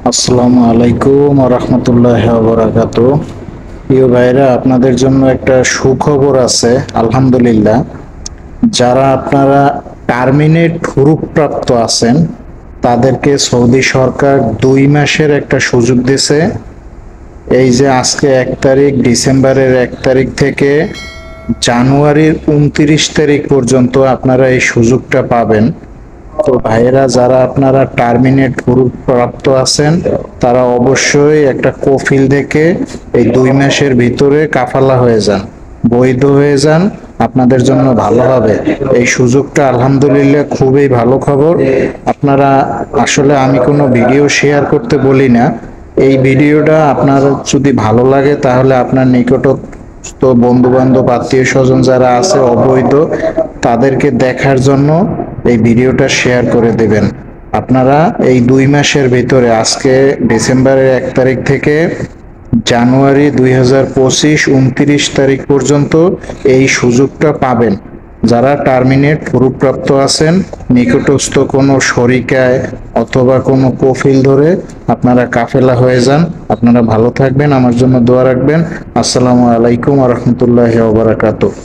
আসসালামু আলাইকুম ওয়া রাহমাতুল্লাহি ওয়া বারাকাতুহু। প্রিয় ভাইরা, আপনাদের জন্য একটা সুখবর আছে। আলহামদুলিল্লাহ, যারা আপনারা টার্মিনেট হুরুপ্রাপ্ত আছেন তাদেরকে সৌদি সরকার 2 মাসের একটা সুযোগ দিছে। এই যে আজকে 1 তারিখ, ডিসেম্বরের 1 তারিখ থেকে জানুয়ারির 29 তারিখ পর্যন্ত আপনারা এই সুযোগটা পাবেন। তো ভাইয়েরা, যারা আপনারা টার্মিনেট প্রাপ্ত আছেন তারা অবশ্যই একটা কফিল দেখে এই 2 মাসের ভিতরে কাফালা হয়ে যান, বৈধ হয়ে যান। আপনাদের জন্য ভালো হবে এই সুযোগটা। আলহামদুলিল্লাহ, খুবই ভালো খবর। আপনারা আসলে আমি কোনো ভিডিও শেয়ার করতে বলি না। এই ভিডিওটা আপনার যদি ভালো লাগে তাহলে আপনার নিকটস্থ বন্ধু বান্ধব আত্মীয় স্বজন যারা আছে অবৈধ, তাদেরকে দেখার জন্য এই ভিডিওটা শেয়ার করে দেবেন। আপনারা এই 2 মাসের ভিতরে, আজকে ডিসেম্বরের 1 তারিখ থেকে জানুয়ারি 2025 29 তারিখ পর্যন্ত এই সুযোগটা পাবেন। যারা টার্মিনেট হুরুপ্রাপ্ত আছেন, নিকটস্থ কোনো শরিকায় অথবা কোনো কফিল ধরে আপনারা কাফেলা হয়ে যান। আপনারা ভালো থাকবেন, আমার জন্য দোয়া রাখবেন। আসসালামু আলাইকুম ওয়া রাহমাতুল্লাহি ওয়া বারাকাতুহু।